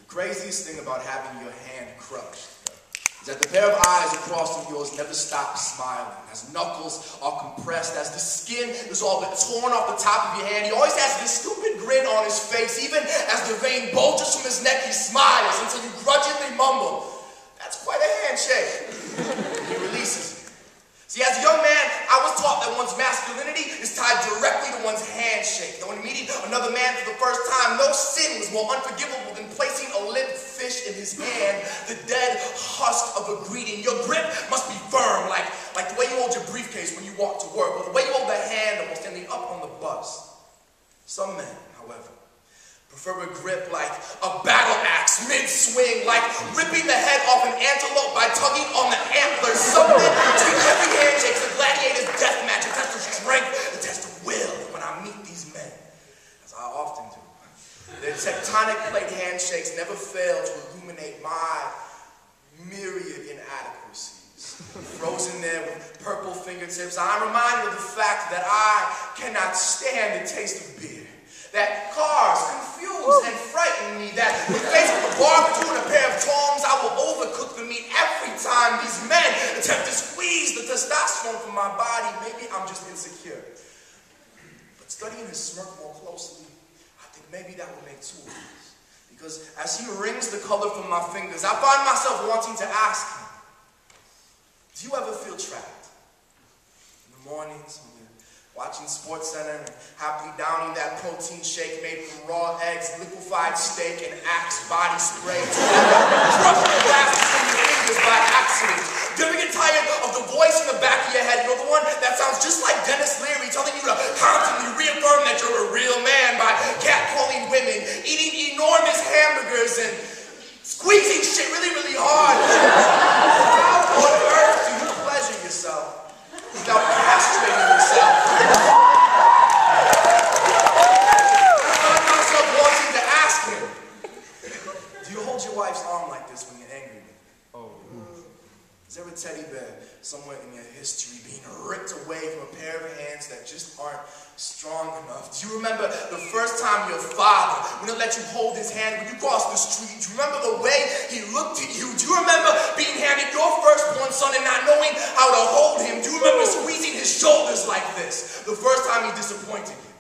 craziest thing about having your hand crushed is that the pair of eyes across from yours never stop smiling. As knuckles are compressed, as the skin is all but torn off the top of your hand, he always has this stupid grin on his face. Even as the vein bulges from his neck, he smiles until you grudgingly mumble, "That's quite a handshake." He releases it. See, as a young man, I was taught that one's masculinity is tied directly to one's handshake. That when meeting another man for the first time, no sin was more unforgivable than placing a limp fish in his hand, the dead husk of a greeting. Your grip must be firm, like the way you hold your briefcase when you walk to work, or the way you hold the hand while standing up on the bus. Some men, however, prefer a grip like a battle axe mid-swing, like ripping the head off an antelope by tugging on the antlers. Some men treat every handshake as a gladiator's death match, a test of strength, a test of will. And when I meet these men, as I often do, their tectonic plate handshakes never fail to illuminate my myriad inadequacies. Frozen there with purple fingertips, I'm reminded of the fact that I cannot stand the taste of beer. That cars confuse and frighten me. That when faced with a barbecue and a pair of tongs, I will overcook the meat every time these men attempt to squeeze the testosterone from my body. Maybe I'm just insecure. But studying his smirk more closely, I think maybe that will make two of us. Because as he wrings the color from my fingers, I find myself wanting to ask him, do you ever feel trapped? In the mornings, watching SportsCenter and happily downing that protein shake made from raw eggs, liquefied steak, and Axe body spray. Crushing the glass between your fingers by accident. Do you ever get tired of the voice in the back of your head? You know, the one that sounds just like Dennis Leary telling you to constantly reaffirm that you're a real man by catcalling women, eating enormous hamburgers, and squeezing shit really, really hard. How on earth do you pleasure yourself without castrating yourself? I find myself wanting to ask him, do you hold your wife's arm like this when you're angry? Is there a teddy bear somewhere in your history being ripped away from a pair of hands that just aren't strong enough? Do you remember the first time your father wouldn't let you hold his hand when you crossed the street? Do you remember the way he looked at you? Do you remember being handed your firstborn son and not knowing how to hold him? Do you remember squeezing his shoulders like this the first time he disappointed you?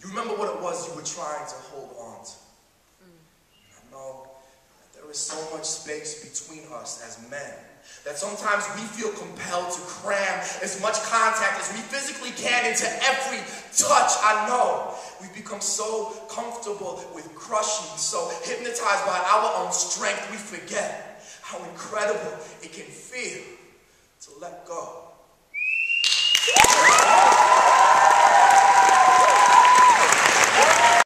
Do you remember what it was you were trying to hold on to? I know that there is so much space between us as men that sometimes we feel compelled to cram as much contact as we physically can into every touch. I know we've become so comfortable with crushing, so hypnotized by our own strength, we forget how incredible it can feel to let go.